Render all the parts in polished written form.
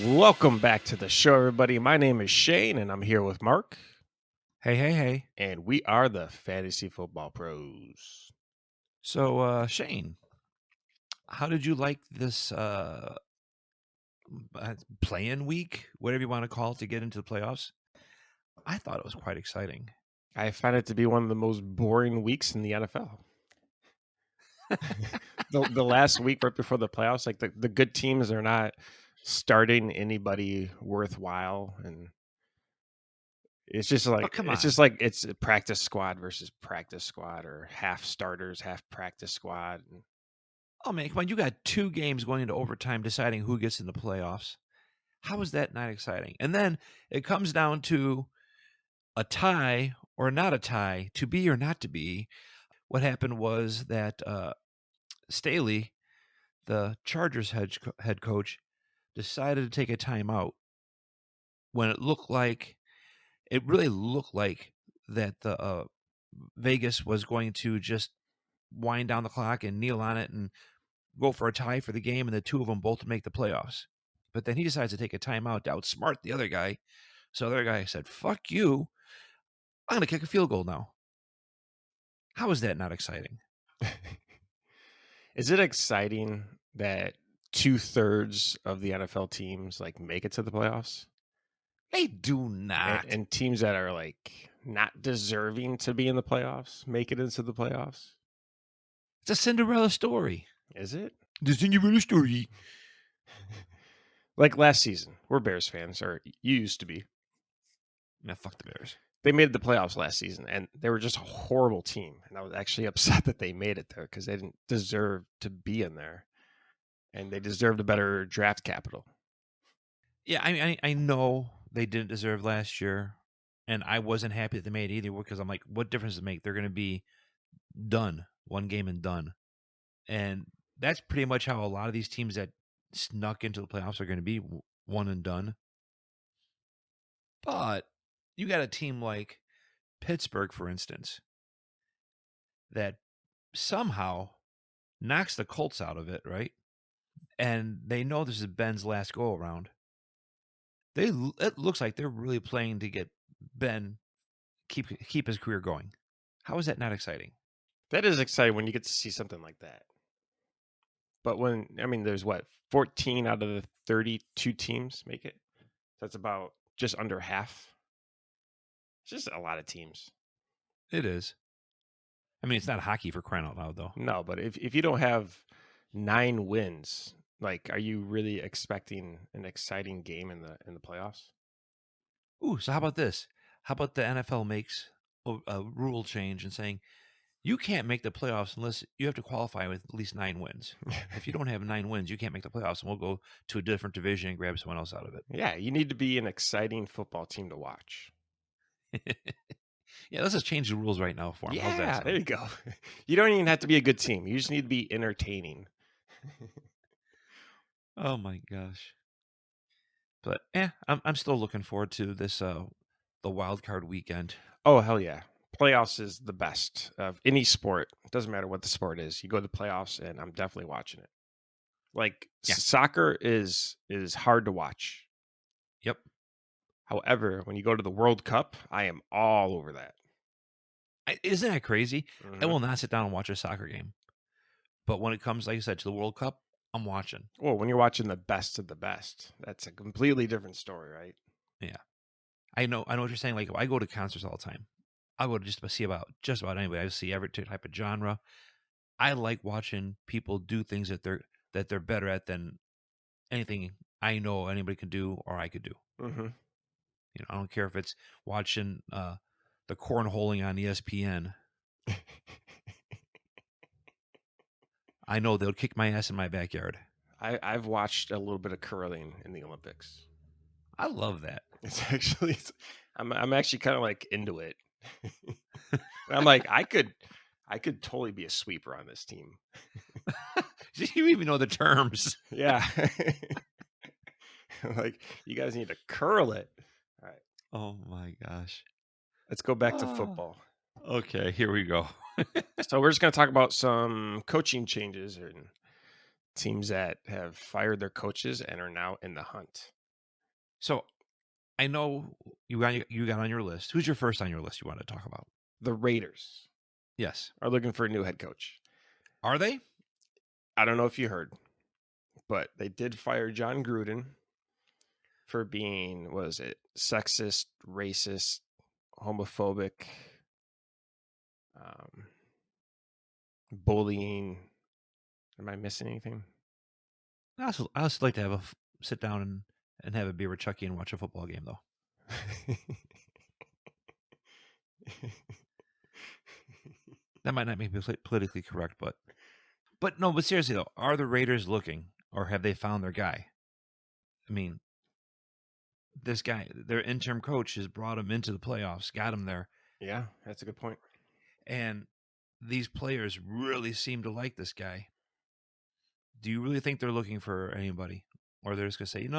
Welcome back to the show, everybody. My name is Shane, and I'm here with Mark, Hey. and we are the Fantasy Football Pros. So, Shane, how did you like this play-in week, whatever you want to call it, to get into the playoffs? I thought it was quite exciting. I find it to be one of the most boring weeks in the NFL. the last week right before the playoffs, like the good teams are not starting anybody worthwhile, and it's just like come it's on. just like it's a practice squad versus practice squad, or half starters, half practice squad. Oh, man, come on. You got 2 games going into overtime deciding who gets in the playoffs. How is that not exciting? And then it comes down to a tie or not a tie, to be or not to be. What happened was that Staley, the Chargers head coach, decided to take a timeout when it really looked like that the Vegas was going to just wind down the clock and kneel on it and go for a tie for the game, and the two of them both make the playoffs. But then he decides to take a timeout to outsmart the other guy. So the other guy said, "Fuck you! I'm going to kick a field goal now." How is that not exciting? Is it exciting that 2/3 of the NFL teams like make it to the playoffs, They do and, not. and teams that are like not deserving to be in the playoffs make it into the playoffs? It's a Cinderella story. Is it? The Cinderella story. Like last season, we're Bears fans, or you used to be. Nah, fuck the Bears. They made the playoffs last season, and they were just a horrible team. And I was actually upset that they made it there because they didn't deserve to be in there, and they deserved a better draft capital. Yeah, I mean, I know they didn't deserve last year, and I wasn't happy that they made it either because I'm like, what difference does it make? They're going to be done, one game and done. And that's pretty much how a lot of these teams that snuck into the playoffs are going to be, one and done. But you got a team like Pittsburgh, for instance, that somehow knocks the Colts out of it, right? And they know this is Ben's last go around. It looks like they're really playing to get Ben keep his career going. How is that not exciting? That is exciting when you get to see something like that. But there's what, 14 out of the 32 teams make it. That's about just under half. It's just a lot of teams. It is. I mean, it's not hockey for crying out loud, though. No, but if you don't have 9 wins, like, are you really expecting an exciting game in the playoffs? Ooh, so how about this? How about the NFL makes a rule change and saying you can't make the playoffs unless you have to qualify with at least 9 wins. If you don't have 9 wins, you can't make the playoffs, and we'll go to a different division and grab someone else out of it. Yeah, you need to be an exciting football team to watch. Yeah, let's just change the rules right now for him. How's that Yeah, sound? there you go. You don't even have to be a good team. You just need to be entertaining. Oh my gosh. But I'm still looking forward to this the wild card weekend. Oh, hell yeah. Playoffs is the best of any sport. It doesn't matter what the sport is. You go to the playoffs, and I'm definitely watching it. Like, Yeah. soccer is hard to watch. Yep. However, when you go to the World Cup, I am all over that. Isn't that crazy? I Mhm. will not sit down and watch a soccer game. But when it comes, like I said, to the World Cup, I'm watching. Well, when you're watching the best of the best, that's a completely different story, right? Yeah. I know what you're saying. Like, I go to concerts all the time. I go to see about just about anybody. I see every type of genre. I like watching people do things that they're better at than anything I know anybody can do or I could do. Mm-hmm. You know, I don't care if it's watching the cornholing on ESPN. I know they'll kick my ass in my backyard. I've watched a little bit of curling in the Olympics. I love that. I'm actually kind of like into it. I'm like, I could totally be a sweeper on this team. You even know the terms. Yeah. Like, you guys need to curl it. All right. Oh my gosh. Let's go back to football. Okay, here we go. So we're just going to talk about some coaching changes and teams that have fired their coaches and are now in the hunt. So I know you got on your list. Who's your first on your list you want to talk about? The Raiders Yes. are looking for a new head coach. Are they? I don't know if you heard, but they did fire John Gruden for being, was it sexist, racist, homophobic, um, bullying. Am I missing anything? I also like to have sit down and have a beer with Chucky and watch a football game, though. That might not be politically correct, but no. But seriously though, are the Raiders looking, or have they found their guy? I mean, this guy, their interim coach, has brought him into the playoffs, got him there, Yeah, that's a good point. and these players really seem to like this guy. Do you really think they're looking for anybody, or they're just gonna say,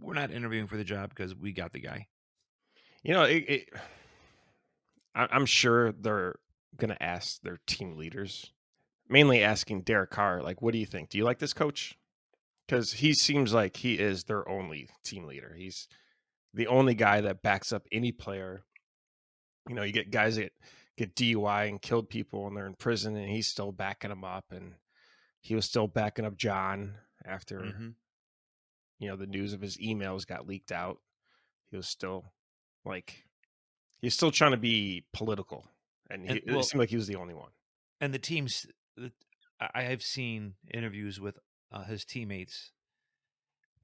we're not interviewing for the job because we got the guy? You know, I'm sure they're going to ask their team leaders, mainly asking Derek Carr, like, what do you think? Do you like this coach? Because he seems like he is their only team leader. He's the only guy that backs up any player. You know, you get guys that get DUI and killed people and they're in prison, and he's still backing them up. And he was still backing up John after, Mm-hmm. the news of his emails got leaked out. He was still like, he's still trying to be political. And And it seemed like he was the only one. and the teams, I have seen interviews with his teammates,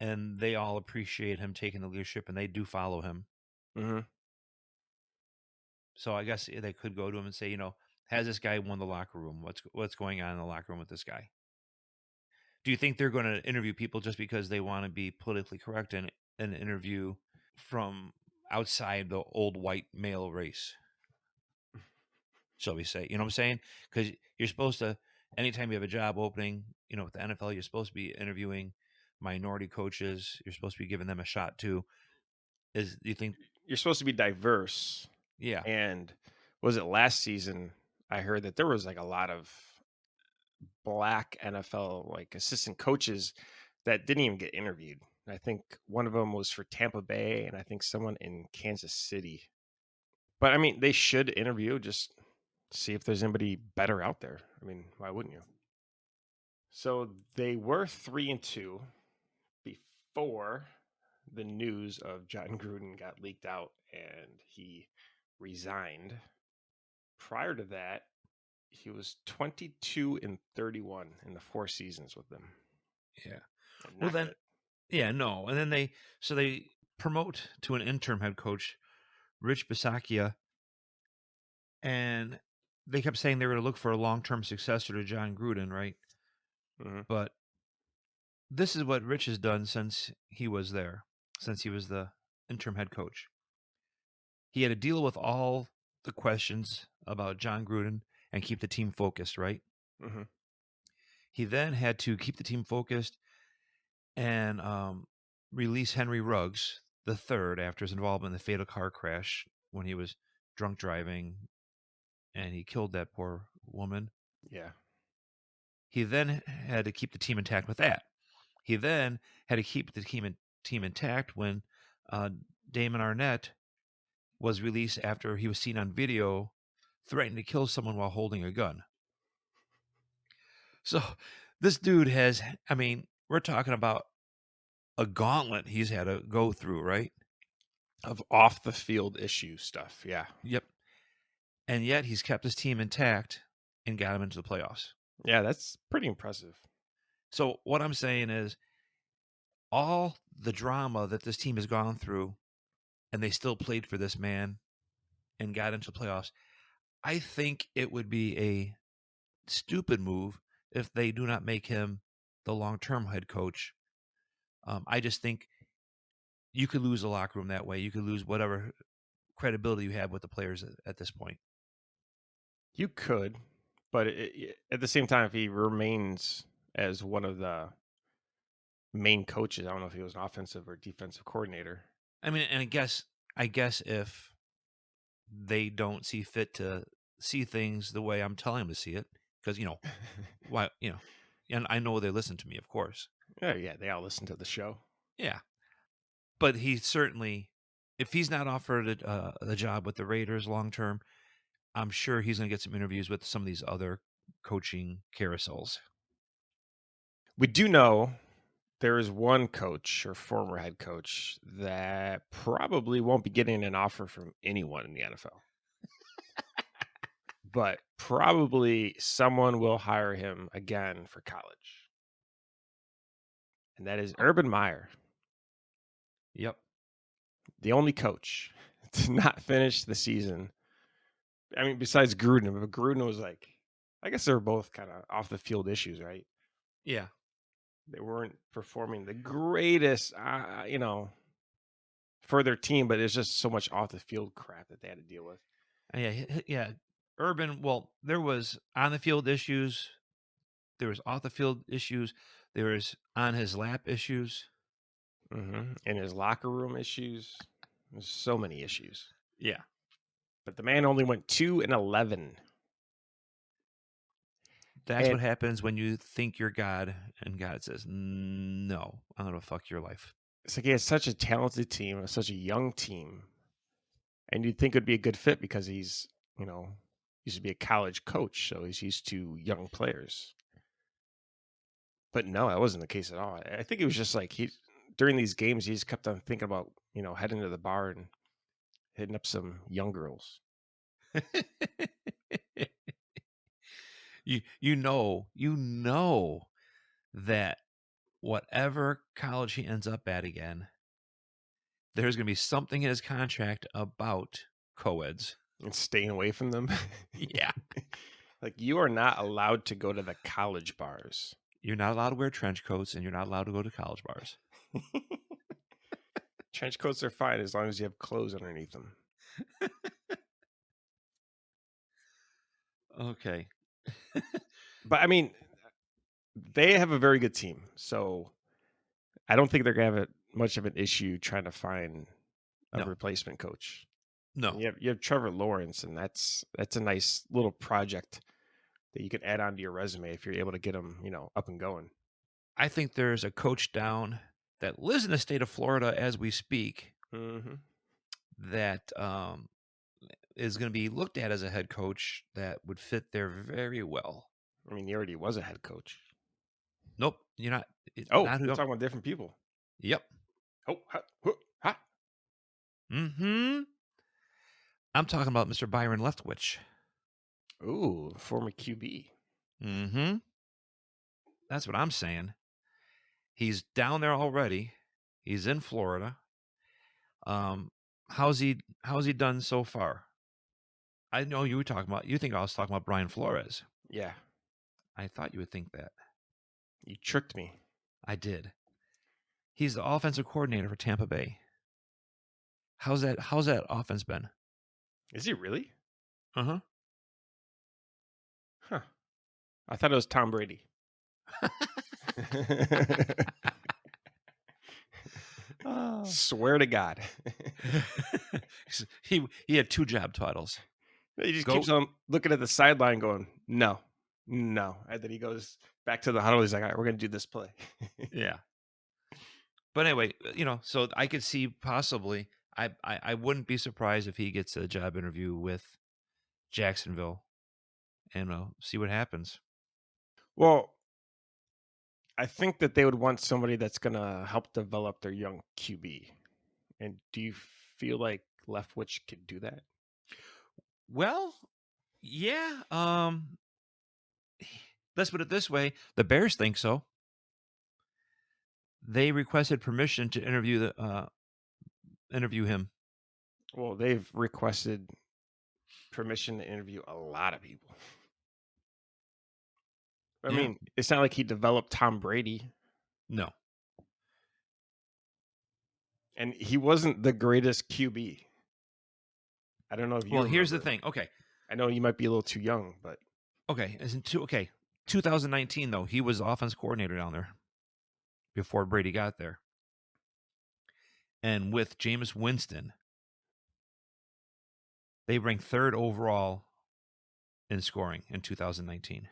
and they all appreciate him taking the leadership, and they do follow him. Mm-hmm. So I guess they could go to him and say, has this guy won the locker room? What's going on in the locker room with this guy? Do you think they're going to interview people just because they want to be politically correct and interview from outside the old white male race? Shall we say? You know what I'm saying? Because you're supposed to, anytime you have a job opening, with the NFL, you're supposed to be interviewing minority coaches. You're supposed to be giving them a shot too. Do you think? You're supposed to be diverse. Yeah. And was it last season? I heard that there was like a lot of black NFL like assistant coaches that didn't even get interviewed. I think one of them was for Tampa Bay, and I think someone in Kansas City. But I mean, they should interview, just see if there's anybody better out there. I mean, why wouldn't you? So they were 3-2 before the news of John Gruden got leaked out and he resigned. Prior to that, he was 22-31 in the 4 seasons with them. Yeah. Well, Not then, good. yeah, no. And then they promote to an interim head coach, Rich Bisaccia, and they kept saying they were going to look for a long-term successor to John Gruden, right? Mm-hmm. But this is what Rich has done since he was there, since he was the interim head coach. He had to deal with all the questions about John Gruden and keep the team focused, right? Mm-hmm. He then had to keep the team focused and release Henry Ruggs the third after his involvement in the fatal car crash when he was drunk driving and he killed that poor woman. Yeah. He then had to keep the team intact with that. He then had to keep the team intact when Damon Arnett was released after he was seen on video threatening to kill someone while holding a gun. So this dude has, I mean, we're talking about a gauntlet he's had to go through, right? Of off the field issue stuff. Yeah. Yep. And yet he's kept his team intact and got him into the playoffs. Yeah, that's pretty impressive. So what I'm saying is all the drama that this team has gone through and they still played for this man and got into the playoffs. I think it would be a stupid move if they do not make him the long-term head coach. I just think you could lose the locker room that way. You could lose whatever credibility you have with the players at this point. You could, but at the same time, if he remains as one of the main coaches, I don't know if he was an offensive or defensive coordinator. I mean, and I guess if they don't see fit to see things the way I'm telling them to see it, because why, and I know they listen to me, of course. Yeah, they all listen to the show. Yeah. But he certainly, if he's not offered the job with the Raiders long term, I'm sure he's going to get some interviews with some of these other coaching carousels. We do know there is one coach or former head coach that probably won't be getting an offer from anyone in the NFL. But probably someone will hire him again for college. And that is Urban Meyer, Yep. the only coach to not finish the season. I mean, besides Gruden, but Gruden was like, I guess they were both kind of off the field issues, right? Yeah. They weren't performing the greatest, for their team, but it's just so much off the field crap that they had to deal with. Yeah. Urban, well, there was on the field issues, there was off the field issues, there was on his lap issues. And his locker room issues. There's so many issues. Yeah. But the man only went 2-11. That's And what happens when you think you're God and God says, no, I'm going to fuck your life. it's like he has such a talented team, such a young team. And you'd think it would be a good fit because he's, used to be a college coach. So he's used to young players. But no, that wasn't the case at all. I think it was just like during these games, he just kept on thinking about, heading to the bar and hitting up some young girls. you know that whatever college he ends up at again, there's going to be something in his contract about co-eds. And staying away from them. Yeah. Like, you are not allowed to go to the college bars. You're not allowed to wear trench coats and you're not allowed to go to college bars. Trench coats are fine as long as you have clothes underneath them. Okay. But I mean, they have a very good team. So I don't think they're going to have much of an issue trying to find a No. replacement coach. No. You have Trevor Lawrence, and that's a nice little project that you could add onto your resume if you're able to get him, up and going. I think there's a coach down that lives in the state of Florida as we speak Mm-hmm. that is going to be looked at as a head coach that would fit there very well. I mean, he already was a head coach. Nope, you're not. Oh, Not who. we're talking about different people. Yep. Oh, ha. Mm-hmm. I'm talking about Mr. Byron Leftwich. Ooh, former QB. Mm-hmm. That's what I'm saying. He's down there already. He's in Florida. How's he done so far? I know you were talking about. You think I was talking about Brian Flores? Yeah, I thought you would think that. you tricked me. I did. He's the offensive coordinator for Tampa Bay. How's that offense been? Is he really? Uh-huh. Huh. I thought it was Tom Brady. Oh. Swear to God. he had 2 job titles. He just keeps on looking at the sideline going, no. And then he goes back to the huddle. He's like, all right, we're going to do this play. Yeah. But anyway, so I could see possibly, I wouldn't be surprised if he gets a job interview with Jacksonville and see what happens. Well, I think that they would want somebody that's going to help develop their young QB. And do you feel like Leftwich could do that? Well, yeah. Let's put it this way: the Bears think so. They requested permission to interview him. Well, they've requested permission to interview a lot of people. I mean, it's not like he developed Tom Brady. No. And he wasn't the greatest QB. I don't know if you remember. Here's the thing. Okay. I know you might be a little too young, but Okay. 2019 though, he was offense coordinator down there before Brady got there. And with Jameis Winston, they ranked 3rd overall in scoring in 2019.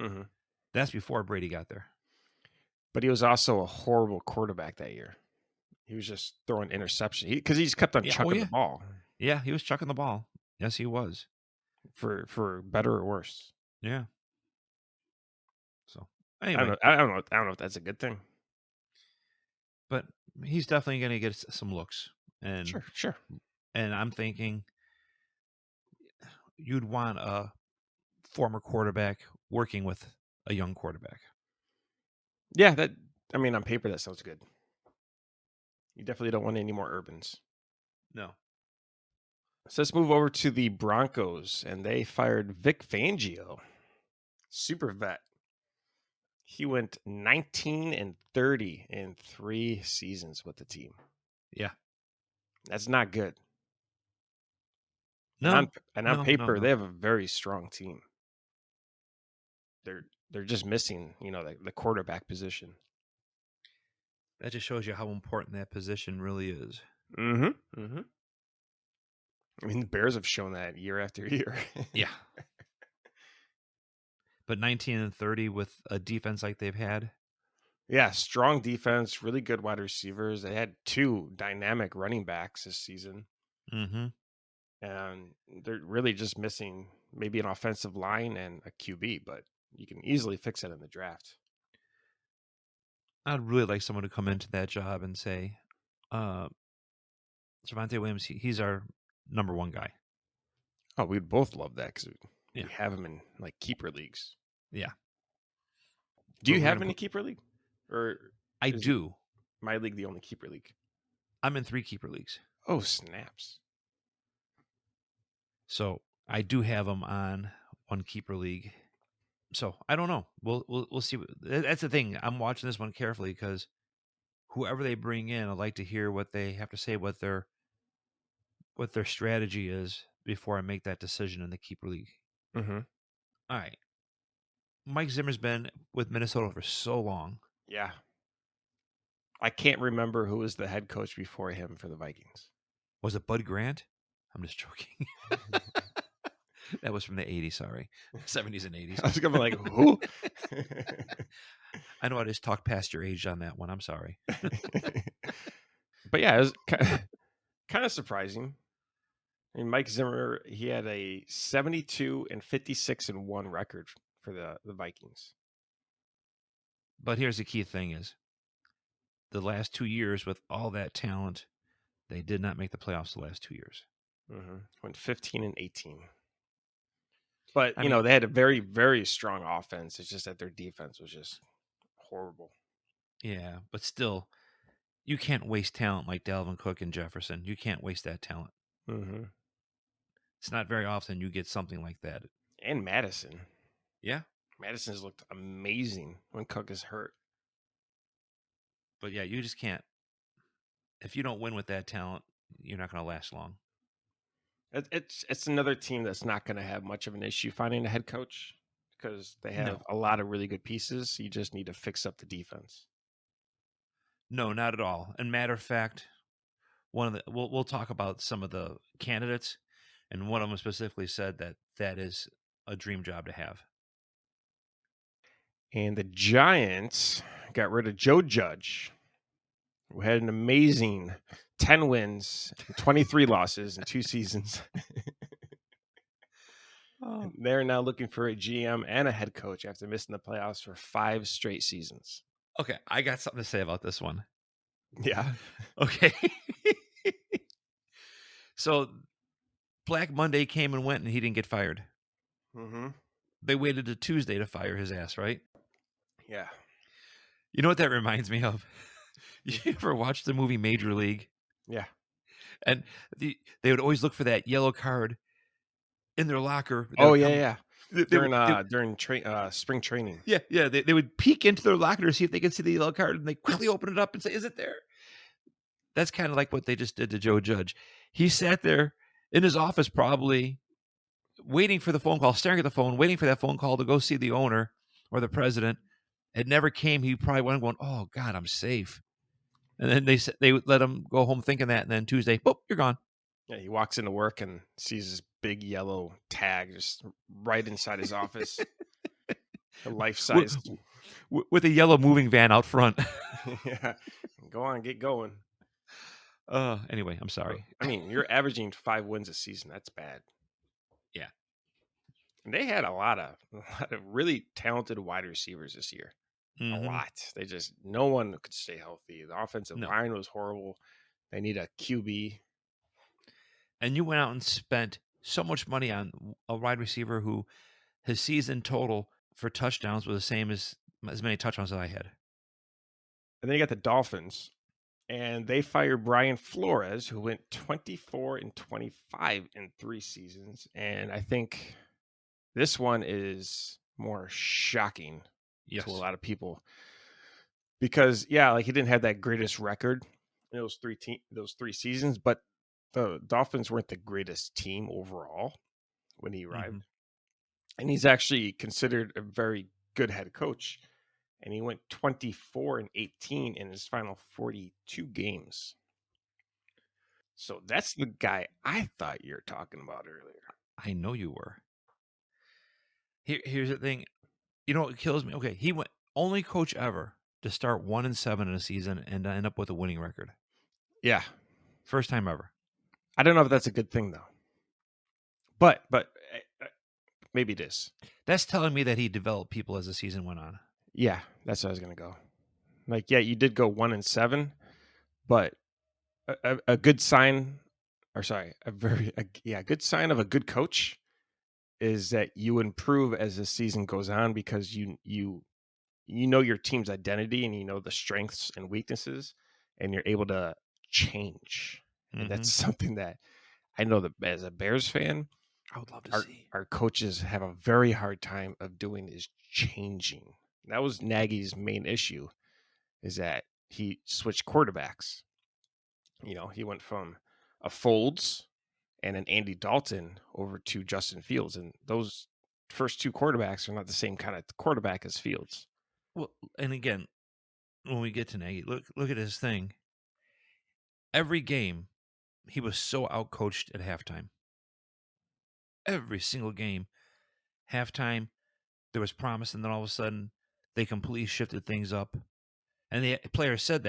mm-hmm. That's before Brady got there. But he was also a horrible quarterback that year. he was just throwing interception because he just kept on Yeah. chucking the ball Yeah, he was chucking the ball. Yes, he was. for better or worse. Yeah. So I don't anyway, know. I don't know. I don't know if that's a good thing. but he's definitely going to get some looks, and Sure. I'm thinking you'd want a former quarterback working with a young quarterback. Yeah, on paper that sounds good. You definitely don't want any more Urbans. No. So let's move over to the Broncos, and they fired Vic Fangio, super vet. He went 19-30 in 3 seasons with the team. Yeah. That's not good. No. And on No. paper, they have a very strong team. They're just missing, the quarterback position. That just shows you how important that position really is. Mm-hmm. I mean, the Bears have shown that year after year. Yeah. But 19-30 with a defense like they've had. Yeah, strong defense, really good wide receivers. They had 2 dynamic running backs this season. Mm-hmm. And they're really just missing maybe an offensive line and a QB, but you can easily fix that in the draft. I'd really like someone to come into that job and say, Javonte Williams, he's our number 1 guy. Oh, we'd both love that because Yeah. we have him in like keeper leagues. Yeah. Do you have him in a keeper league? Or I do. My league the only keeper league? I'm in 3 keeper leagues. Oh, snaps. So I do have him on 1 keeper league. So I don't know. We'll see. That's the thing. I'm watching this one carefully because whoever they bring in, I'd like to hear what they have to say, what their strategy is before I make that decision in the keeper league. Mm-hmm. All right. Mike Zimmer's been with Minnesota for so long. Yeah. I can't remember who was the head coach before him for the Vikings. Was it Bud Grant? I'm just joking. That was from the 80s, sorry. 70s and 80s. I was going to be like, who? I know I just talked past your age on that one. I'm sorry. But yeah, it was kind of surprising. I mean, Mike Zimmer, he had a 72-56-1 record for the Vikings. But here's the key thing is the last 2 years with all that talent, they did not make the playoffs the last 2 years. Mm-hmm. Went 15-18. But, they had a very, very strong offense. It's just that their defense was just horrible. Yeah, but still, you can't waste talent like Dalvin Cook and Jefferson. You can't waste that talent. Mm-hmm. It's not very often you get something like that. And Madison. Yeah. Madison's looked amazing when Cook is hurt. But yeah, you just can't. If you don't win with that talent, you're not going to last long. It's another team that's not going to have much of an issue finding a head coach because they have a lot of really good pieces. You just need to fix up the defense. No, not at all. And matter of fact, we'll talk about some of the candidates, and one of them specifically said that is a dream job to have. And the Giants got rid of Joe Judge, who had an amazing 10 wins, 23 losses in 2 seasons. Oh. They're now looking for a GM and a head coach after missing the playoffs for 5 straight seasons. Okay, I got something to say about this one. Yeah. Okay. So Black Monday came and went, and he didn't get fired. Mm-hmm. They waited to Tuesday to fire his ass, right? Yeah. You know what that reminds me of? You ever watch the movie Major League? Yeah. And they would always look for that yellow card in their locker. Oh, yeah. During spring training. Yeah. They would peek into their locker to see if they could see the yellow card, and they quickly open it up and say, "Is it there?" That's kind of like what they just did to Joe Judge. He sat there in his office probably waiting for the phone call, staring at the phone, waiting for that phone call to go see the owner or the president. It never came. He probably went going, "Oh, God, I'm safe." And then they would let him go home thinking that, and then Tuesday, boop, you're gone. Yeah, he walks into work and sees this big yellow tag just right inside his office. A life-size. With a yellow moving van out front. Yeah. Go on, get going. Anyway, I'm sorry. I mean, you're averaging 5 wins a season. That's bad. Yeah. And they had a lot of really talented wide receivers this year. A Mm-hmm. lot. They just no one could stay healthy. The offensive No. line was horrible. They need a QB. And you went out and spent so much money on a wide receiver who his season total for touchdowns was the same as many touchdowns as I had. And then you got the Dolphins, and they fired Brian Flores, who went 24-25 in 3 seasons. And I think this one is more shocking to a Yes. lot of people because, yeah, like he didn't have that greatest record in those 3 seasons, but the Dolphins weren't the greatest team overall when he Mm-hmm. arrived. And he's actually considered a very good head coach. And he went 24-18 in his final 42 games. So that's the guy I thought you were talking about earlier. I know you were. Here's the thing. You know what kills me? Okay, he went only coach ever to start 1-7 in a season and end up with a winning record. Yeah. First time ever. I don't know if that's a good thing though. But maybe it is. That's telling me that he developed people as the season went on. Yeah, that's what I was gonna go. Like, yeah, you did go 1-7, but a good sign, or sorry, good sign of a good coach is that you improve as the season goes on because you know your team's identity and you know the strengths and weaknesses, and you're able to change. And Mm-hmm. that's something that I know that as a Bears fan, I would love to see. our coaches have a very hard time of doing is changing. That was Nagy's main issue, is that he switched quarterbacks. You know, he went from a Folds and an Andy Dalton over to Justin Fields, and those first 2 quarterbacks are not the same kind of quarterback as Fields. Well, and again, when we get to Nagy, look at his thing. Every game, he was so outcoached at halftime. Every single game, halftime, there was promise, and then all of a sudden, they completely shifted things up. And the players said,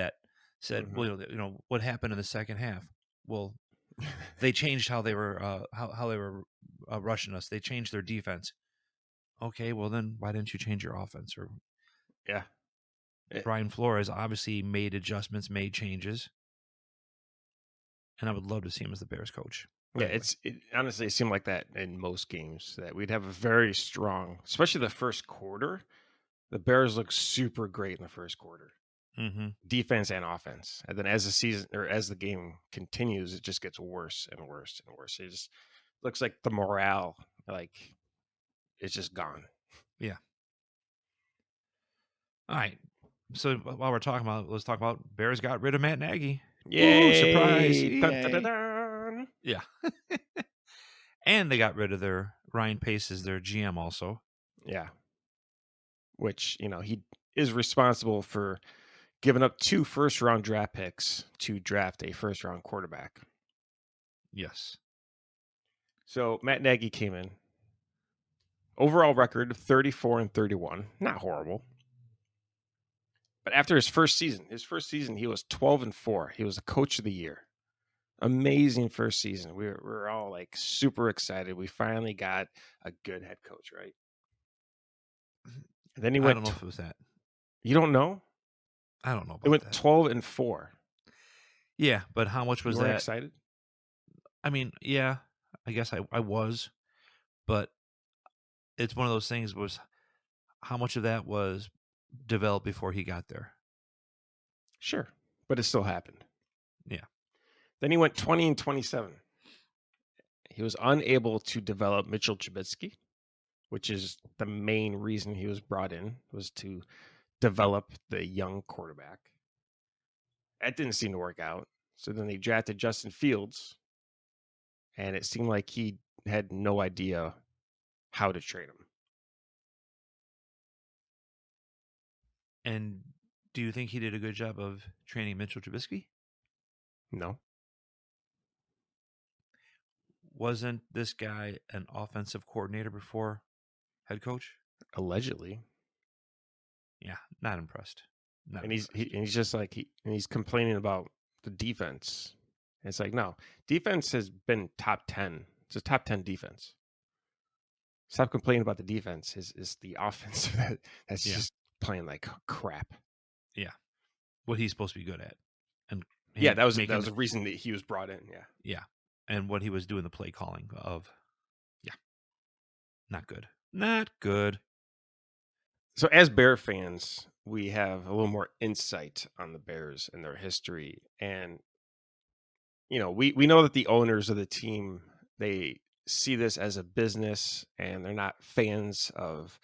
Mhm. well, what happened in the second half? Well, they changed how they were how they were rushing us. They changed their defense. Okay, well then, why didn't you change your offense? Or Yeah. It- Brian Flores obviously made adjustments, made changes, and I would love to see him as the Bears coach. But yeah, anyway. it honestly seemed like that in most games that we'd have a very strong, especially the first quarter. The Bears look super great in the first quarter, Mm-hmm. defense and offense. And then as the season or as the game continues, it just gets worse and worse and worse. It just looks like the morale, like it's just gone. Yeah. All right. So while we're talking about, let's talk about Bears got rid of Matt Nagy. Ooh, surprise! Yay! Dun, dun, dun, Yay! dun. Yeah. And they got rid of their Ryan Pace as their GM also. Yeah. Which, he is responsible for giving up 2 first-round draft picks to draft a first-round quarterback. Yes. So Matt Nagy came in. Overall record 34-31. Not horrible. But after his first season, he was 12-4. He was the coach of the year. Amazing first season. We were all like super excited. We finally got a good head coach, right? And then he I went. don't know if it was that. You don't know? I don't know It about went that. 12-4. Yeah, but how much You was weren't that? excited? I mean, yeah, I guess I was, but it's one of those things was how much of that was developed before he got there. Sure, but it still happened. Yeah. Then he went 20-27. He was unable to develop Mitchell Trubisky, which is the main reason he was brought in, was to develop the young quarterback. That didn't seem to work out. So then they drafted Justin Fields, and it seemed like he had no idea how to trade him. And do you think he did a good job of training Mitchell Trubisky? No, Wasn't this guy an offensive coordinator before head coach? allegedly. Yeah, not impressed. Not And impressed. he's just like he's complaining about the defense. It's like, no, defense has been top 10. It's a top 10 defense. Stop complaining about the defense. Is the offense that's Yeah. just playing like crap. Yeah. What he's supposed to be good at. And Yeah, him that making was a reason that he was brought in. Yeah. yeah. And what he was doing the play calling of yeah, not good. Not good. So as Bear fans, we have a little more insight on the Bears and their history. And we know that the owners of the team, they see this as a business and they're not fans of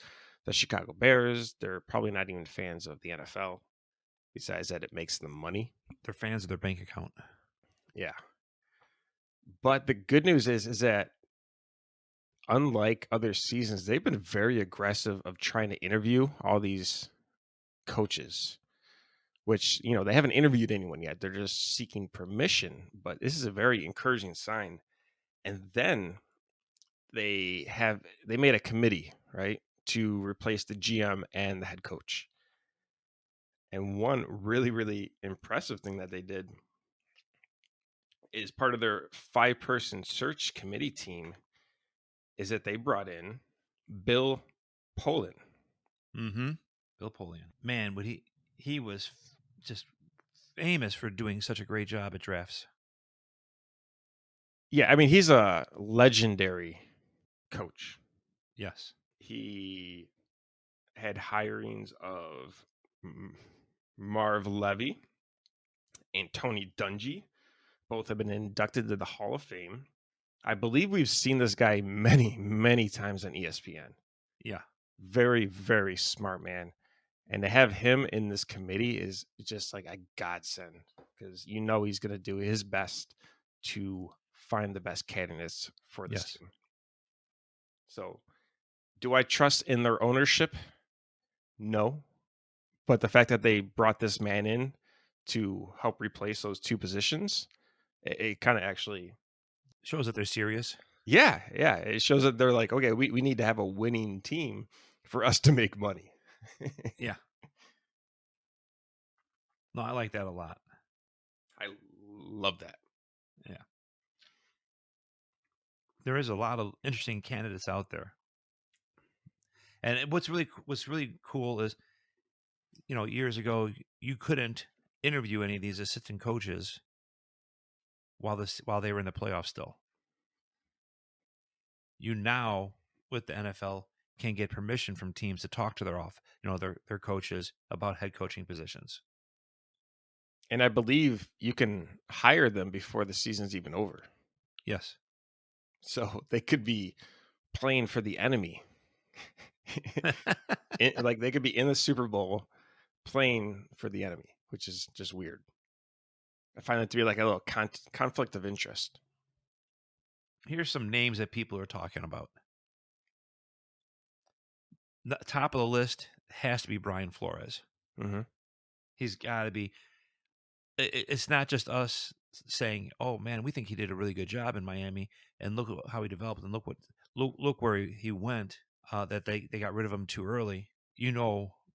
the Chicago Bears. They're probably not even fans of the NFL, besides that it makes them money. They're fans of their bank account. Yeah. But the good news is that unlike other seasons, they've been very aggressive of trying to interview all these coaches, which, they haven't interviewed anyone yet. They're just seeking permission, but this is a very encouraging sign. And then they made a committee, right, to replace the GM and the head coach. And one really, really impressive thing that they did is part of their 5-person search committee team is that they brought in Bill Polin. Mm-hmm. Bill Polian. Man, would he was just famous for doing such a great job at drafts. Yeah, I mean, he's a legendary coach. Yes. He had hirings of Marv Levy and Tony Dungy. Both have been inducted to the Hall of Fame. I believe we've seen this guy many, many times on ESPN. Yeah. Very, very smart man. And to have him in this committee is just like a godsend because he's going to do his best to find the best candidates for this Yes. team. So, do I trust in their ownership? No. But the fact that they brought this man in to help replace those 2 positions, it kind of actually Shows that they're serious. yeah, it shows that they're like, okay, we need to have a winning team for us to make money. Yeah. No, I like that a lot. I love that. Yeah. There is a lot of interesting candidates out there. And what's really cool is, years ago you couldn't interview any of these assistant coaches while they were in the playoffs still. You now with the NFL can get permission from teams to talk to their coaches about head coaching positions. And I believe you can hire them before the season's even over. Yes. So they could be playing for the enemy. Like they could be in the Super Bowl playing for the enemy, which is just weird. I find that to be like a little conflict of interest. Here's some names that people are talking about. The top of the list has to be Brian Flores. Mm-hmm. He's got to be. It's not just us saying, "Oh man, we think he did a really good job in Miami," and look at how he developed, and look where he went. That they got rid of him too early.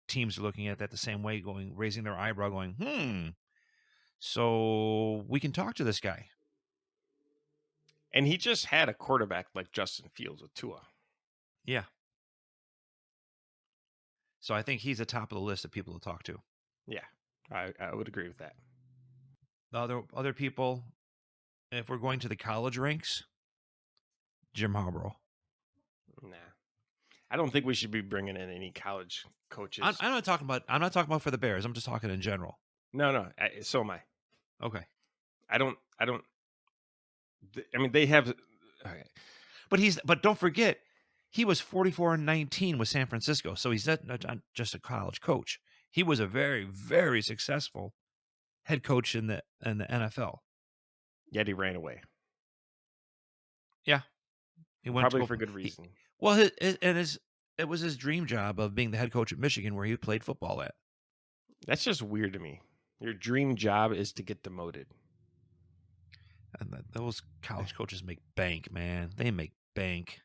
Teams are looking at that the same way, raising their eyebrow, going, So we can talk to this guy. And he just had a quarterback like Justin Fields with Tua. Yeah. So I think he's at the top of the list of people to talk to. Yeah, I would agree with that. The other people, if we're going to the college ranks, Jim Harbaugh. Nah, I don't think we should be bringing in any college coaches. I'm not talking about for the Bears. I'm just talking in general. No, so am I. Okay. I don't. I mean, they have. Okay. But don't forget, he was 44-19 with San Francisco, so he's not just a college coach. He was a very, very successful head coach in the NFL. Yet he ran away. Yeah, he went Probably for good reason. It was his dream job of being the head coach at Michigan, where he played football at. That's just weird to me. Your dream job is to get demoted. And those college coaches make bank, man. They make bank.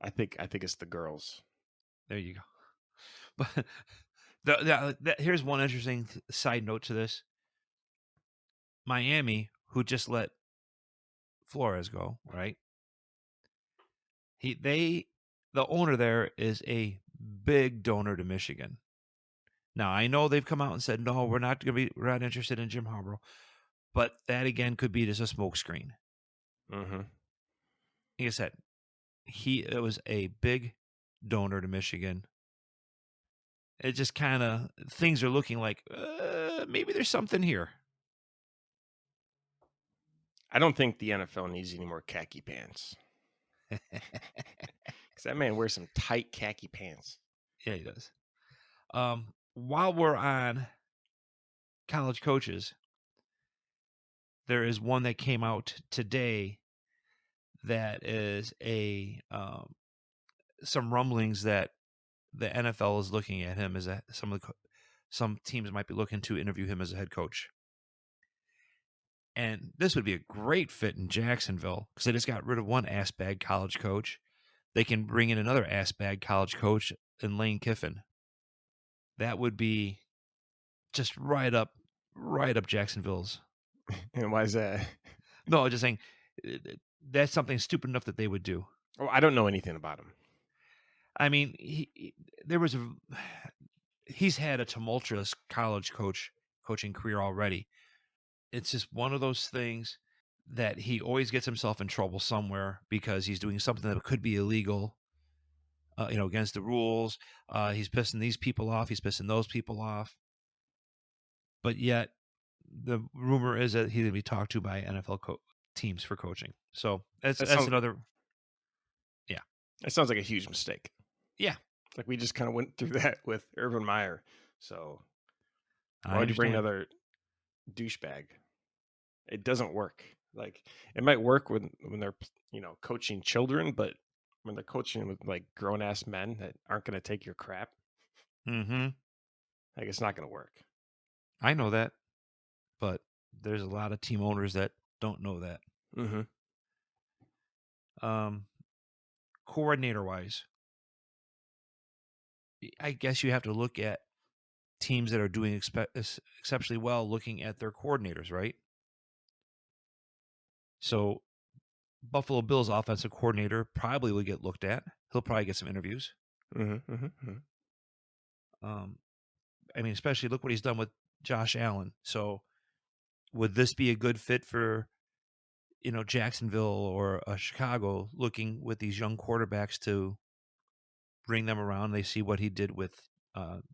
I think it's the girls. There you go. But here's one interesting side note to this. Miami, who just let Flores go, right? The owner there is a big donor to Michigan. Now, I know they've come out and said, no, we're not interested in Jim Harbaugh, but that again could be just a smokescreen. Mm-hmm. Like I said, it was a big donor to Michigan. It just kind of, things are looking like maybe there's something here. I don't think the NFL needs any more khaki pants. Because that man wears some tight khaki pants. Yeah, he does. While we're on college coaches, there is one that came out today that is some rumblings that the NFL is looking at him as some teams might be looking to interview him as a head coach. And this would be a great fit in Jacksonville because they just got rid of one ass-bag college coach. They can bring in another ass-bag college coach in Lane Kiffin. That would be just right up Jacksonville's. And why is that? No, just saying that's something stupid enough that they would do. Oh, I don't know anything about him. I mean, he's had a tumultuous college coaching career already. It's just one of those things that he always gets himself in trouble somewhere because he's doing something that could be illegal, against the rules. He's pissing these people off. He's pissing those people off. But yet, the rumor is that he's going to be talked to by NFL teams for coaching. So that's another. Yeah. That sounds like a huge mistake. Yeah. Like we just kind of went through that with Urban Meyer. So I why would you bring understand. another douchebag? It doesn't work. Like it might work when they're coaching children, but when they're coaching with like grown ass men that aren't going to take your crap, Mm-hmm. like it's not going to work. I know that, but there's a lot of team owners that don't know that. Mm-hmm. Coordinator wise, I guess you have to look at teams that are doing exceptionally well looking at their coordinators, right? So Buffalo Bills offensive coordinator probably will get looked at. He'll probably get some interviews. Mm-hmm. Mm-hmm. I mean, especially look what he's done with Josh Allen. So would this be a good fit for, Jacksonville or Chicago looking with these young quarterbacks to bring them around? They see what he did with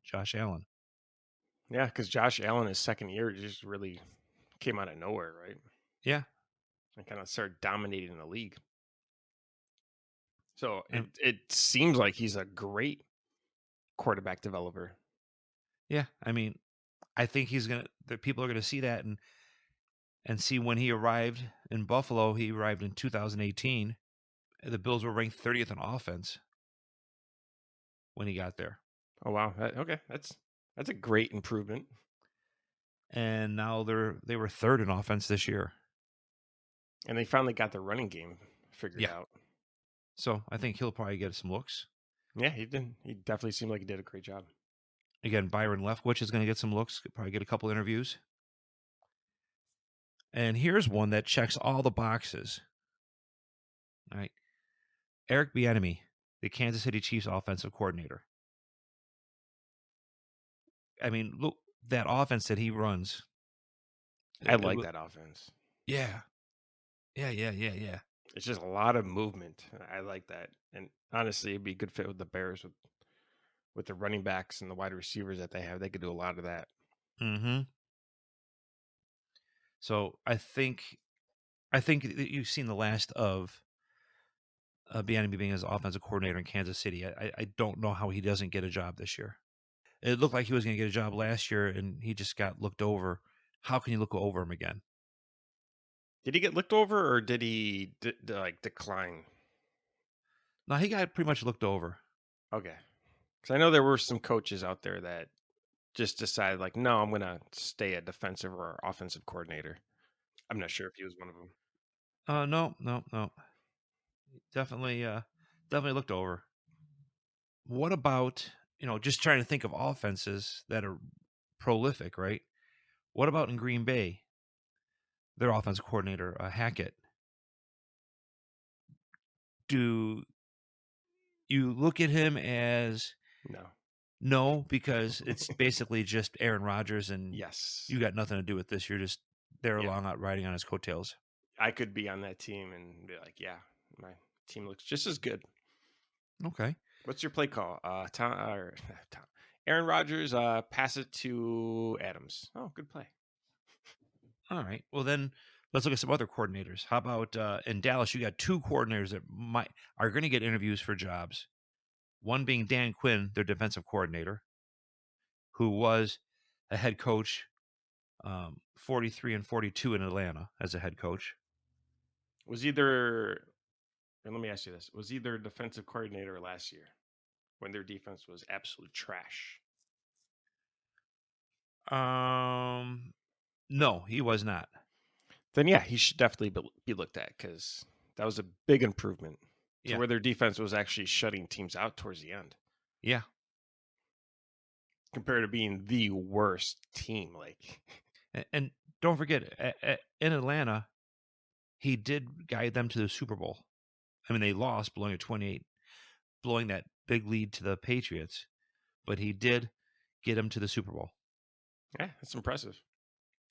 Josh Allen. Yeah, because Josh Allen, his second year, just really came out of nowhere, right? Yeah. And kind of started dominating the league. So And it seems like he's a great quarterback developer. yeah, I mean, I think the people are gonna see that and see when he arrived in Buffalo. He arrived in 2018. The Bills were ranked 30th in offense when he got there, Oh wow, okay, that's a great improvement. and now they were third in offense this year. And they finally got the running game figured Yeah. out. So I think he'll probably get some looks. Yeah, he did. He definitely seemed like he did a great job. Again, Byron Leftwich is going to get some looks, could probably get a couple interviews. And here's one that checks all the boxes. All right. Eric Bieniemy, the Kansas City Chiefs offensive coordinator. I mean, look, that offense that he runs. I like that offense. Yeah. Yeah. It's just a lot of movement. I like that. And honestly, it'd be a good fit with the Bears with the running backs and the wide receivers that they have. They could do a lot of that. Mm-hmm. So I think that you've seen the last of Bieniemy being his offensive coordinator in Kansas City. I don't know how he doesn't get a job this year. It looked like he was going to get a job last year, and he just got looked over. How can you look over him again? Did he get looked over, or did he decline? No, he got pretty much looked over. Okay, because I know there were some coaches out there that just decided like, no, I'm gonna stay a defensive or offensive coordinator. I'm not sure if he was one of them. No. Definitely looked over. What about, just trying to think of offenses that are prolific, right? What about in Green Bay? Their offensive coordinator, Hackett. Do you look at him as No. no, because it's basically just Aaron Rodgers and Yes. you got nothing to do with this. You're just there Yeah. along out riding on his coattails. I could be on that team and be like, yeah, my team looks just as good. Okay. What's your play call? Tom, Aaron Rodgers, pass it to Adams. Oh, good play. All right. Well, then let's look at some other coordinators. How about in Dallas? You got two coordinators that are going to get interviews for jobs. One being Dan Quinn, their defensive coordinator, who was a head coach, 43 and 42 in Atlanta as a head coach. Was either, and let me ask you this: was either defensive coordinator last year when their defense was absolute trash? No, he was not. Then yeah, he should definitely be looked at because that was a big improvement to Yeah. where their defense was actually shutting teams out towards the end. Yeah. Compared to being the worst team. Like, And don't forget, in Atlanta, he did guide them to the Super Bowl. I mean, they lost, blowing a 28, blowing that big lead to the Patriots, but he did get them to the Super Bowl. yeah, that's impressive.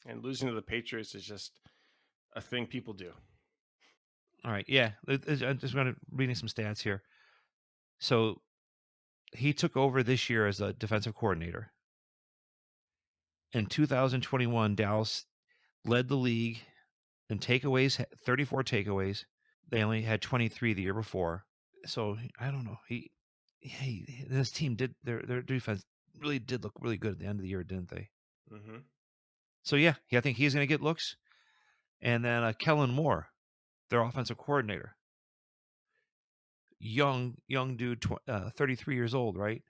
And losing to the Patriots is just a thing people do. All right, yeah. I'm just going to reading some stats here. So he took over this year as a defensive coordinator. In 2021, Dallas led the league in takeaways, 34 takeaways. They only had 23 the year before. So I don't know. This team did their defense really did look really good at the end of the year, didn't they? Mm-hmm. So yeah, I think he's going to get looks. And then Kellen Moore, their offensive coordinator, young dude, 33 years old, right?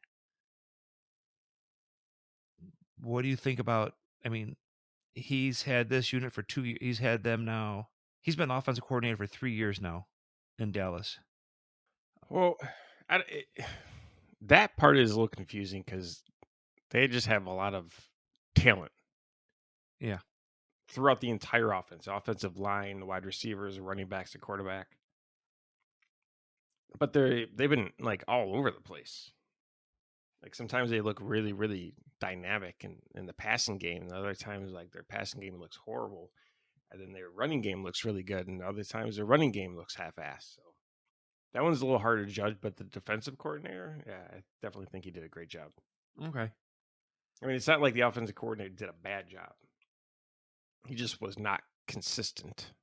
What do you think about? I mean, he's had this unit for 2 years. He's had them now. He's been offensive coordinator for 3 years now in Dallas. Well, that part is a little confusing because they just have a lot of talent. Yeah. Throughout the entire offensive line, wide receivers, running backs, the quarterback. But they've been like all over the place. Like sometimes they look really, really dynamic in the passing game, and other times like their passing game looks horrible, and then their running game looks really good, and other times their running game looks half-assed. So that one's a little harder to judge. But the defensive coordinator, yeah, I definitely think he did a great job. Okay. I mean, it's not like the offensive coordinator did a bad job. He just was not consistent.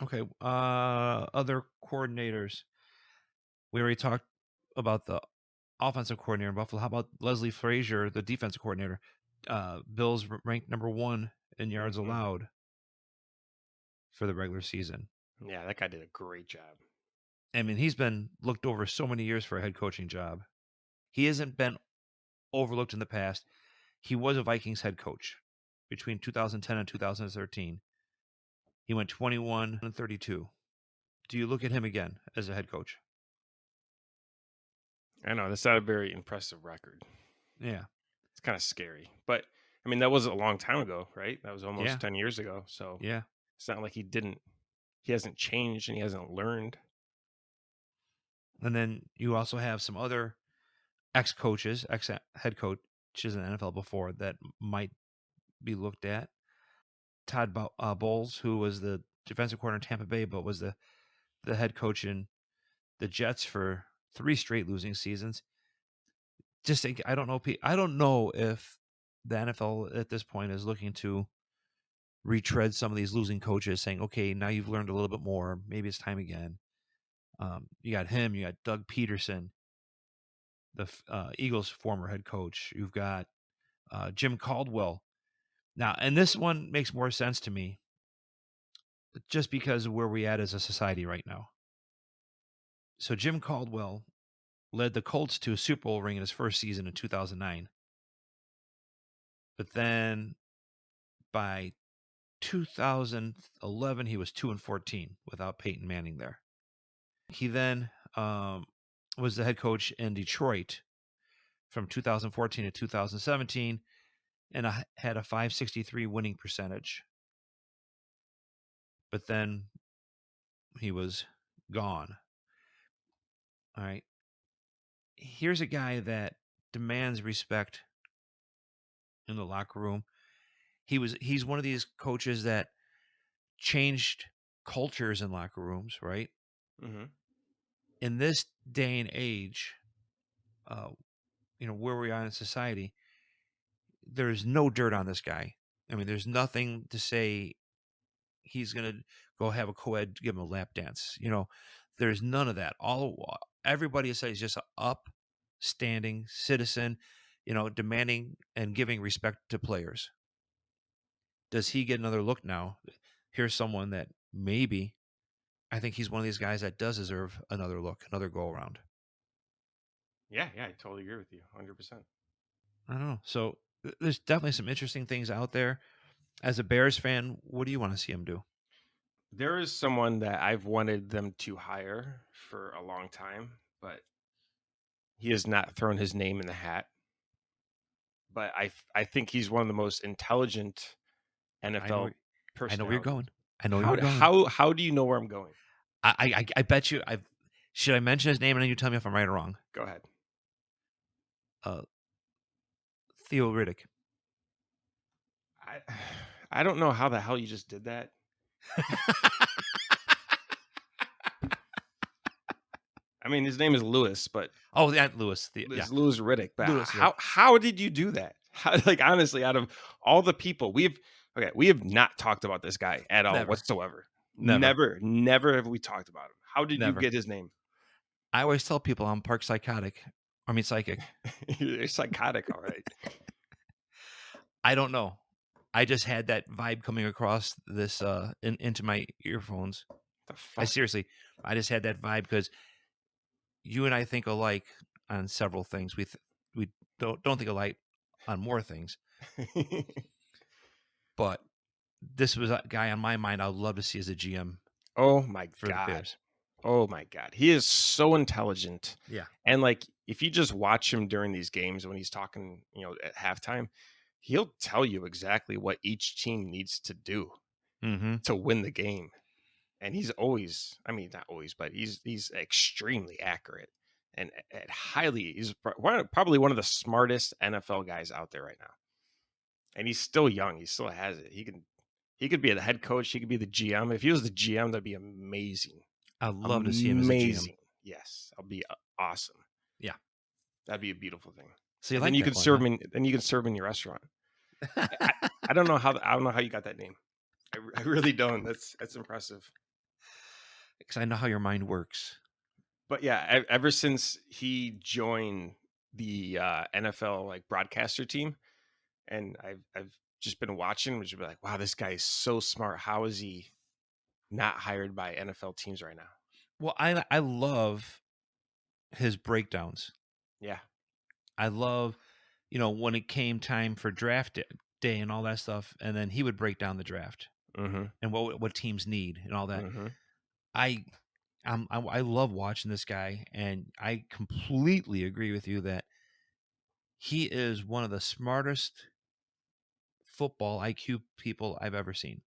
Okay. Other coordinators. We already talked about the offensive coordinator in Buffalo. How about Leslie Frazier, the defensive coordinator? Bills ranked number 1 in yards allowed for the regular season. Yeah, that guy did a great job. I mean, he's been looked over so many years for a head coaching job. He hasn't been overlooked in the past. He was a Vikings head coach between 2010 and 2013. He went 21 and 32. Do you look at him again as a head coach? I know that's not a very impressive record. Yeah. It's kind of scary. But I mean, that was a long time ago, right? That was almost Yeah. 10 years ago. So Yeah. it's not like he hasn't changed and he hasn't learned. And then you also have some other ex-coaches, ex-head coaches in the NFL before that might be looked at. Todd Bowles, who was the defensive coordinator in Tampa Bay, but was the head coach in the Jets for 3 straight losing seasons. Just think, I don't know if the NFL at this point is looking to retread some of these losing coaches, saying, okay, now you've learned a little bit more. Maybe it's time again. You got him. You got Doug Peterson, the Eagles' former head coach. You've got Jim Caldwell. Now, and this one makes more sense to me just because of where we at as a society right now. So Jim Caldwell led the Colts to a Super Bowl ring in his first season in 2009. But then by 2011, he was 2-14 without Peyton Manning there. He then was the head coach in Detroit from 2014 to 2017 and had a .563 winning percentage. But then he was gone. All right. Here's a guy that demands respect in the locker room. He's one of these coaches that changed cultures in locker rooms, right? Mm-hmm. In this day and age, uh, where we are in society, there's no dirt on this guy. I mean, there's nothing to say he's gonna go have a co-ed, give him a lap dance. There's none of that. Everybody says he's just an upstanding citizen, demanding and giving respect to players. Does he get another look now? Here's someone that maybe I think he's one of these guys that does deserve another look, another go around. Yeah, I totally agree with you, 100%. I don't know. So there's definitely some interesting things out there. As a Bears fan, what do you want to see him do? There is someone that I've wanted them to hire for a long time, but he has not thrown his name in the hat. But I think he's one of the most intelligent I know, NFL I know where you're personalities. going. I know where How you're going. how do you know where I'm going? I bet you. Should I mention his name and then you tell me if I'm right or wrong? Go ahead. Uh, Theo Riddick. I I don't know how the hell you just did that. I mean, his name is Lewis, but Oh, yeah, Lewis. Yeah, it's Louis Riddick. But Lewis Riddick. how did you do that? How, like honestly, out of all the people we have not talked about this guy at all Never. whatsoever. Never. Never have we talked about him. How did you Never. get his name? I always tell people I'm part psychic. You're psychotic, all right. I don't know. I just had that vibe coming across this into my earphones. The fuck? I just had that vibe because you and I think alike on several things. We don't think alike on more things. But this was a guy on my mind I'd love to see as a GM. Oh my for the god. Bears. Oh my god. He is so intelligent. Yeah. And like if you just watch him during these games when he's talking, at halftime, he'll tell you exactly what each team needs to do to win the game. And he's always, I mean, not always, but he's extremely accurate and he's probably one of the smartest NFL guys out there right now. And he's still young. He still has it. He could be the head coach. He could be the GM. If he was the GM, that'd be amazing. I'd love to see him as a GM. Yes, that'll be awesome. Yeah, that'd be a beautiful thing. So you then like you that could one, serve huh? him. Then you can serve in your restaurant. I don't know how you got that name. I really don't. That's impressive. Because I know how your mind works. But yeah, ever since he joined the NFL like broadcaster team, and I've just been watching, which would be like, wow, this guy is so smart. How is he not hired by NFL teams right now? Well, I love his breakdowns. Yeah. I love, when it came time for draft day and all that stuff, and then he would break down the draft and what teams need and all that. I love watching this guy, and I completely agree with you that he is one of the smartest football IQ people I've ever seen.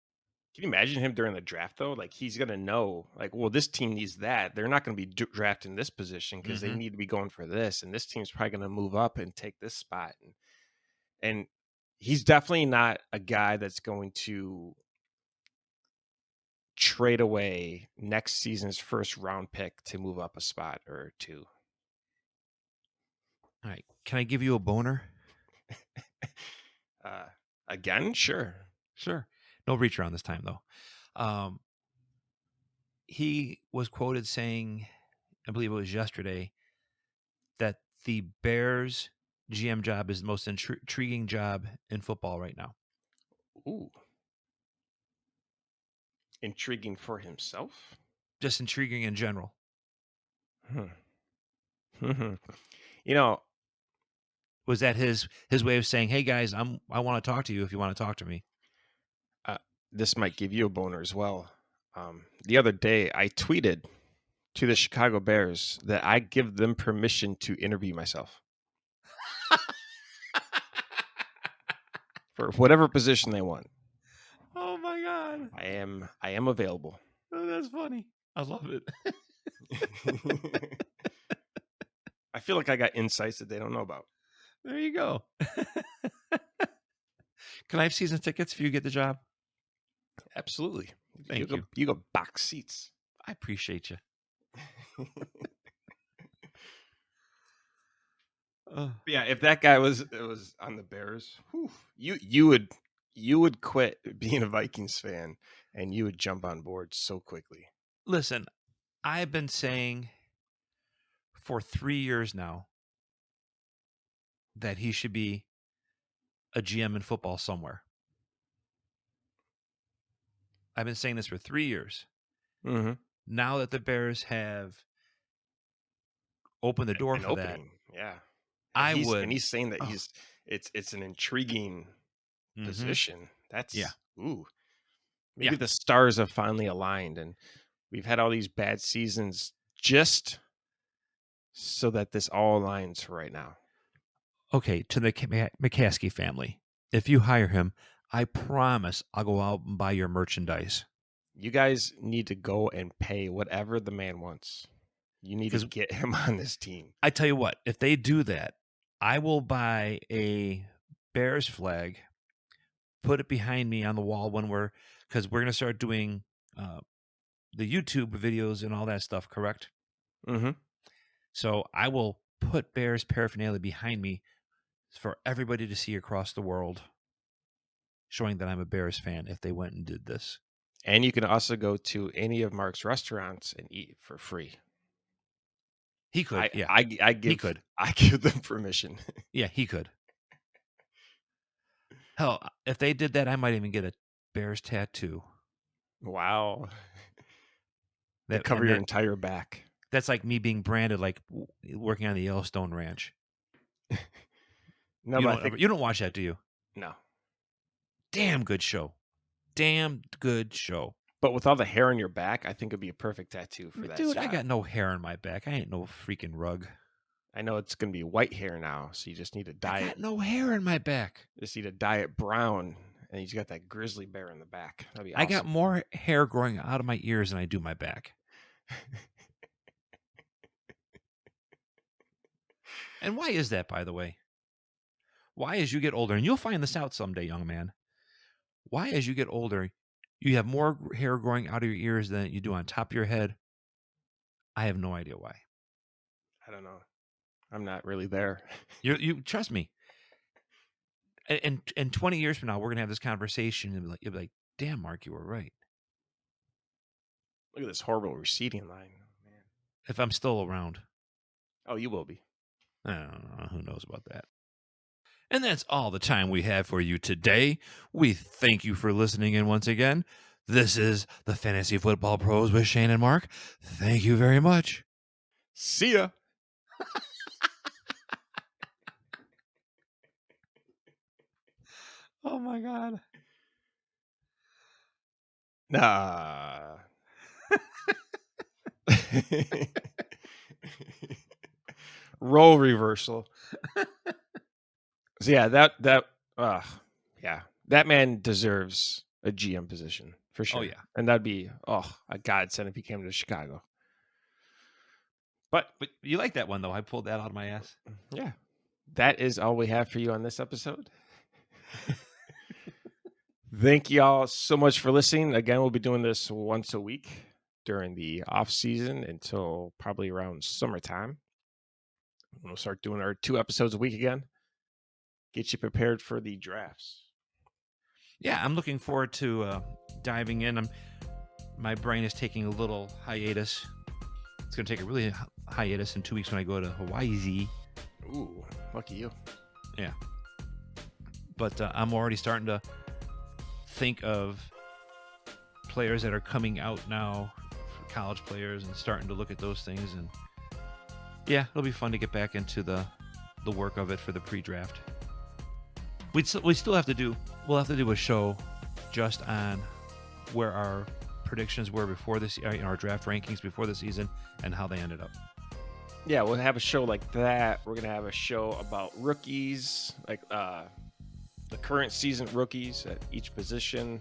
Can you imagine him during the draft though? Like he's gonna know, like, well, this team needs that. They're not gonna be drafting this position because they need to be going for this, and this team's probably gonna move up and take this spot. And he's definitely not a guy that's going to trade away next season's first round pick to move up a spot or two. All right, can I give you a boner? Again, sure. No reach around this time though. He was quoted saying, I believe it was yesterday, that the Bears GM job is the most intriguing job in football right now. Ooh. Intriguing for himself? Just intriguing in general. Was that his way of saying, "Hey guys, I want to talk to you if you want to talk to me"? This might give you a boner as well. The other day, I tweeted to the Chicago Bears that I give them permission to interview myself for whatever position they want. Oh my god! I am available. Oh, that's funny. I love it. I feel like I got insights that they don't know about. There you go. Can I have season tickets if you get the job? Absolutely. Thank you. You go box seats. I appreciate you. Yeah, if that guy was on the Bears, whew, you would quit being a Vikings fan and you would jump on board so quickly. Listen, I've been saying for 3 years now that he should be a GM in football somewhere. I've been saying this for 3 years. Mm-hmm. Now that the Bears have opened the door for opening, yeah. I And would. he's saying that it's an intriguing position. That's ooh. Maybe the stars have finally aligned and we've had all these bad seasons just so that this all aligns for right now. Okay, to the McCaskey family, if you hire him, I promise I'll go out and buy your merchandise. You guys need to go and pay whatever the man wants. You need to get him on this team. I tell you what, if they do that, I will buy a Bears flag, put it behind me on the wall because we're going to start doing the YouTube videos and all that stuff, correct? Mm-hmm. So I will put Bears paraphernalia behind me for everybody to see across the world, showing that I'm a Bears fan if they went and did this. And you can also go to any of Mark's restaurants and eat for free. He could, he could. I give them permission. Yeah, he could. Hell, if they did that, I might even get a Bears tattoo. Wow. That cover your entire back. That's like me being branded like working on the Yellowstone Ranch. No, you don't watch that, do you? No. Damn good show. Damn good show. But with all the hair on your back, I think it'd be a perfect tattoo for that. Dude, I got no hair on my back. I ain't no freaking rug. I know it's going to be white hair now, so you just need to dye it. I got no hair in my back. Just need to dye it brown, and he's got that grizzly bear in the back. That'd be awesome. I got more hair growing out of my ears than I do my back. And why is that, by the way? Why, as you get older, and you'll find this out someday, young man, why, as you get older, you have more hair growing out of your ears than you do on top of your head? I have no idea why. I don't know. I'm not really there. You trust me. And 20 years from now, we're going to have this conversation, and you'll be like, damn, Mark, you were right. Look at this horrible receding line. Man. If I'm still around. Oh, you will be. I don't know. Who knows about that? And that's all the time we have for you today. We thank you for listening in once again. This is the Fantasy Football Pros with Shane and Mark. Thank you very much. See ya. Oh, my God. Nah. Role reversal. So yeah, that man deserves a GM position for sure. Oh yeah, and that'd be a godsend if he came to Chicago. But you like that one though? I pulled that out of my ass. Yeah, that is all we have for you on this episode. Thank you all so much for listening. Again, we'll be doing this once a week during the off season until probably around summertime. We'll start doing our 2 episodes a week again. Get you prepared for the drafts. Yeah, I'm looking forward to diving in. My brain is taking a little hiatus. It's going to take a really hiatus in 2 weeks when I go to Hawaii. Ooh, lucky you. Yeah. But I'm already starting to think of players that are coming out now, for college players, and starting to look at those things. And yeah, it'll be fun to get back into the work of it for the pre-draft. We'll have to do a show just on where our predictions were before this, our draft rankings before the season, and how they ended up. Yeah, we'll have a show like that. We're gonna have a show about rookies, like the current season rookies at each position,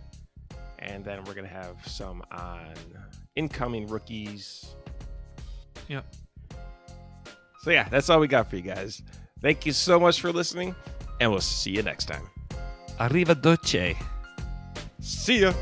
and then we're gonna have some on incoming rookies, Yep. So yeah, that's all we got for you guys. Thank you so much for listening, and we'll see you next time. Arrivederci. See ya.